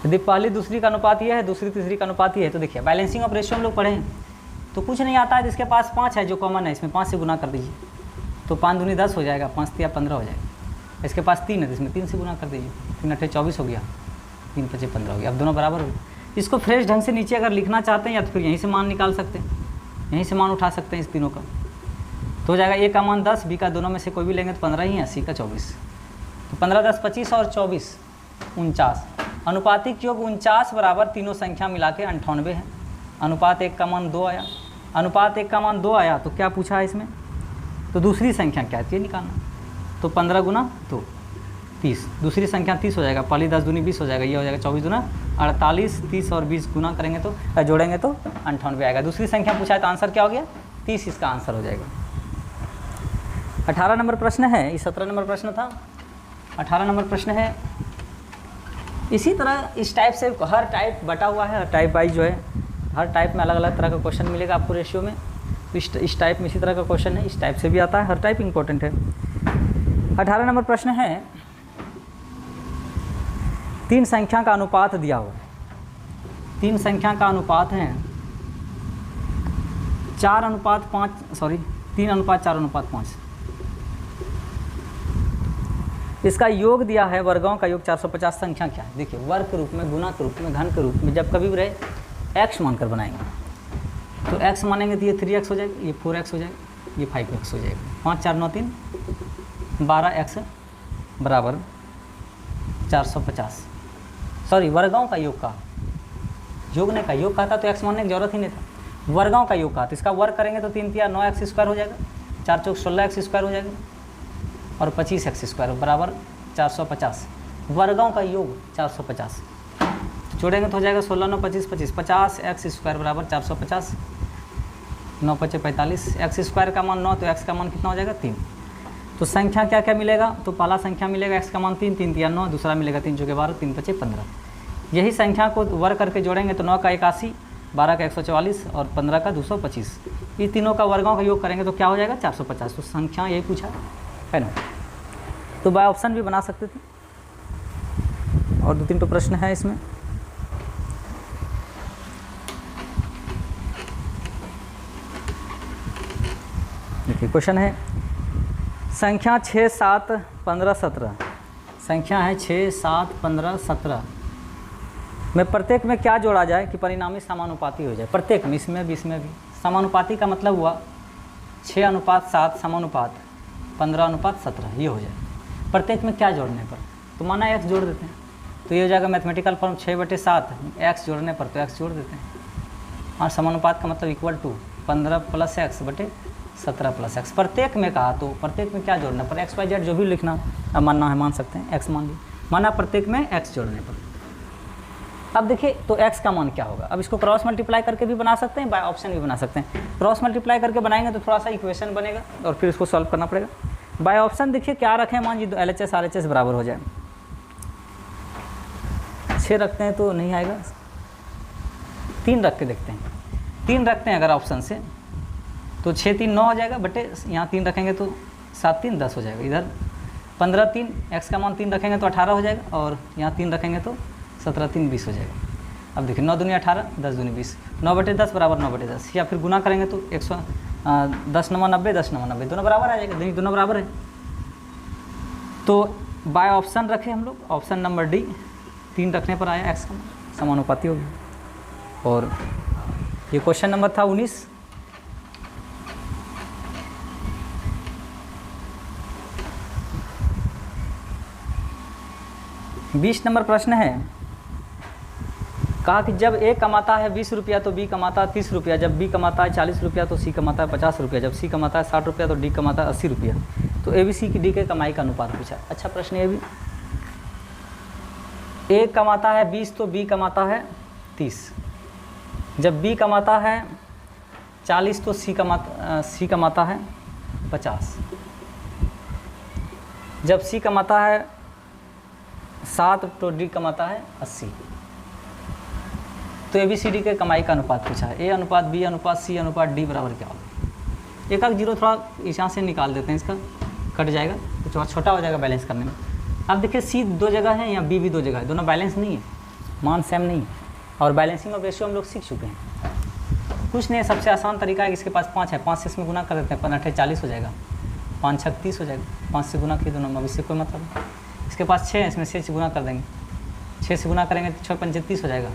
यदि पहली दूसरी का अनुपात ये है, दूसरी तीसरी का अनुपात ये है, तो देखिए बैलेंसिंग ऑफ रेशियो हम लोग पढ़े हैं, तो कुछ नहीं आता है। जिसके पास 5 है, जो कॉमन है, इसमें 5 से गुना कर दीजिए, तो 5 दूनी 10 हो जाएगा, 5 तिया 15 हो जाएगा। इसके पास 3 है, तो इसमें 3 से गुना कर दीजिए, 3 8 24 हो गया, 3 5 15 हो गया। अब दोनों बराबर हो गए। इसको फ्रेश ढंग से नीचे अगर लिखना चाहते हैं, या तो फिर यहीं से मान निकाल सकते हैं, यहीं से मान उठा सकते हैं इस तीनों का, तो हो जाएगा ए का मान 10, बी का दोनों में से कोई भी लेंगे तो 15 ही है, सी का 24, तो 15 10 25 और 24 49। अनुपातिक योग 49 बराबर तीनों संख्या मिला के 98 है। अनुपात 1 का मान 2 आया, अनुपात 1 का मान 2 आया, तो क्या पूछा है इसमें? तो दूसरी संख्या क्या है ये निकालना। तो 15 गुना 2 30, दूसरी संख्या 30 हो जाएगा, पहली 10 दूनी 20 हो जाएगा, ये हो जाएगा 24 दूना 48, 30 और 20 गुना करेंगे तो जोड़ेंगे तो 98 आएगा। दूसरी संख्या पूछा है तो आंसर क्या हो गया? 30 इसका आंसर हो जाएगा। 18 नंबर प्रश्न है, ये 17 नंबर प्रश्न था। 18 नंबर प्रश्न है, इसी तरह इस टाइप से हर टाइप बटा हुआ है, हर टाइप वाइज जो है, हर टाइप में अलग अलग तरह का क्वेश्चन मिलेगा आपको रेशियो में। इस टाइप में इसी तरह का क्वेश्चन है, इस टाइप से भी आता है, हर टाइप इंपॉर्टेंट है। 18 नंबर प्रश्न है, तीन संख्या का अनुपात दिया हुआ है, तीन संख्या का अनुपात है 3:4:5। इसका योग दिया है, वर्गों का योग 450। संख्या क्या है? देखिए वर्ग के रूप में, गुना के रूप में, घन के रूप में, जब कभी भी रहे x मानकर बनाएंगे, तो x मानेंगे तो ये 3x हो जाएगा, ये 4x हो जाएगा, ये 5x हो जाएगा। 5 4 9 3 12x बराबर 450। सॉरी, वर्गों का योग का, योग ने का योग कहा था तो x मानने की जरूरत ही नहीं था। वर्गों का योग कहा तो इसका वर्ग करेंगे तो 3 3 9x स्क्वायर हो जाएगा, 4 4 16x स्क्वायर हो जाएगा और 25x स्क्वायर बराबर 450। वर्गों का योग 450, जोड़ेंगे तो हो जाएगा 16 9 25 25, 50x स्क्वायर बराबर 450। 9 5 45, x स्क्वायर का मान 9, तो x का मान कितना हो जाएगा? 3। तो संख्या क्या क्या मिलेगा? तो पहला संख्या मिलेगा x का मान 3, 3 3 9, दूसरा मिलेगा 3 चौके 12, 3 5 15। यही संख्या को वर्ग करके जोड़ेंगे तो 9 का 81, 12 का 144 और 15 का 225। ये तीनों का वर्गों का योग करेंगे तो क्या हो जाएगा? 450। तो संख्या यही पूछा है ना, तो बाय ऑप्शन भी बना सकते थे। और 2-3 तो प्रश्न है इसमें। देखिए क्वेश्चन है, संख्या 6 7 15 17, संख्या है 6 7 15 17 में प्रत्येक में क्या जोड़ा जाए कि परिणामी समानुपाती हो जाए? प्रत्येक में, इसमें भी इसमें भी। समानुपाती का मतलब हुआ 6:7 समानुपात 15:17, ये हो जाए। प्रत्येक में क्या जोड़ने पर? तो माना x जोड़ देते हैं, तो ये हो जाएगा मैथमेटिकल फॉर्म 6/7, x जोड़ने पर तो x जोड़ देते हैं। और समानुपात का मतलब इक्वल टू 15 + x बटे 17 + x। प्रत्येक में कहा तो प्रत्येक में क्या जोड़ने पर? x y z जो भी लिखना अब मानना है मान सकते हैं, x मान ली, माना प्रत्येक में x जोड़ने पर। अब देखिए तो x का मान क्या होगा? अब इसको क्रॉस मल्टीप्लाई करके भी बना सकते हैं, बाय ऑप्शन भी बना सकते हैं। क्रॉस मल्टीप्लाई करके बनाएंगे तो थोड़ा सा इक्वेशन बनेगा और फिर इसको सॉल्व करना पड़ेगा। बाय ऑप्शन देखिए क्या रखें, मान जी LHS RHS बराबर हो जाए। 6 रखते हैं तो नहीं आएगा, 3 रख के देखते हैं। 3 रखते हैं अगर ऑप्शन से तो 6 3 9 हो जाएगा, बटे यहाँ 3 रखेंगे तो 7 3 10 हो जाएगा। इधर 15 3, x का मान 3 रखेंगे तो 18 हो जाएगा और यहाँ 3 रखेंगे तो 17 3 20 हो जाएगा। अब देखिए 9 दूनी 18, 10 दूनी 20, 9/10 बराबर 9/10, या फिर गुना करेंगे तो 10 9 90, 10 9 90 दोनों बराबर आ जाएगा, दोनों बराबर है। तो बाय ऑप्शन रखे हम लोग, ऑप्शन नंबर डी 3 रखने पर आया एक्स का समानुपाती हो गया। और ये क्वेश्चन नंबर था 19। बीस नंबर प्रश्न है, कहा कि जब ए कमाता है 20 रुपया तो बी कमाता है 30 रुपया, जब बी कमाता है 40 रुपया तो सी कमाता है 50 रुपया, जब सी कमाता है 60 रुपया तो डी कमाता है 80 रुपया। तो ए बी सी की डी के कमाई का अनुपात पूछा। अच्छा प्रश्न ये भी, ए कमाता है 20 तो बी कमाता है 30, जब बी कमाता है 40 तो सी कमाता है 50, जब सी कमाता है 7 तो डी कमाता है 80। तो ए बी सी डी के कमाई का अनुपात पूछा है। ए अनुपात बी अनुपात सी अनुपात डी बराबर क्या होगा। एक जीरो थोड़ा यहाँ से निकाल देते हैं, इसका कट जाएगा तो थोड़ा छोटा हो जाएगा बैलेंस करने में। अब देखिए सी 2 जगह है या बी भी 2 जगह है, दोनों बैलेंस नहीं है, मान सेम नहीं है। और बैलेंसिंग ऑफ रेशियो हम लोग सीख चुके हैं। कुछ नहीं, सबसे आसान तरीका है, इसके पास 5 है, 5 से इसमें गुना कर देते हैं, 5 8 40 हो जाएगा, 5 6 30 हो जाएगा, 5 से गुना किए दोनों, अब इससे कोई मतलब नहीं। इसके पास 6 है, इसमें 6 से गुना कर देंगे, 6 से गुना करेंगे तो 6 पंजे 30 हो जाएगा,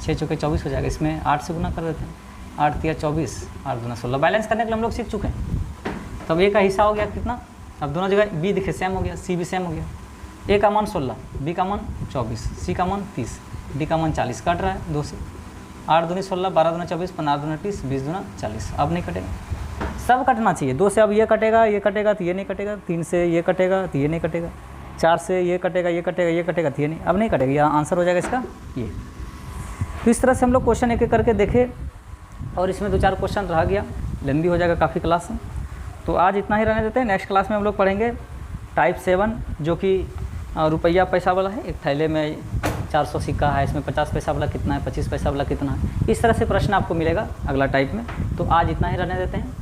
6 चौके 24 हो जाएगा। इसमें 8 से गुना कर देते हैं, 8 तिया 24, 8 दूना 16। बैलेंस करने के लिए हम लोग सीख चुके हैं। तब ए का हिस्सा हो गया कितना, अब दोनों जगह बी दिखे सेम हो गया, सी भी सेम हो गया। ए का मान 16, बी का मान 24, सी का मान 30, डी का मान 40। कट रहा है 2 से, 8 दूनी 16, 12 दूना 24, 15 दूना 30, 20 दूना 40। अब नहीं कटेगा, सब कटना चाहिए। 2 से अब ये कटेगा तो ये नहीं कटेगा, 3 से ये कटेगा तो ये नहीं कटेगा, 4 से ये कटेगा ये कटेगा तो ये नहीं, अब नहीं कटेगा। यह आंसर हो जाएगा इसका ये। तो इस तरह से हम लोग क्वेश्चन एक एक करके देखे, और इसमें 2 4 क्वेश्चन रह गया, लेंदी हो जाएगा काफ़ी क्लास में। तो आज इतना ही रहने देते हैं। नेक्स्ट क्लास में हम लोग पढ़ेंगे टाइप 7, जो कि रुपया पैसा वाला है। एक थैले में 400 सिक्का है, इसमें 50 पैसा वाला कितना है, 25 पैसा वाला कितना है, इस तरह से प्रश्न आपको मिलेगा अगला टाइप में। तो आज इतना ही रहने देते हैं।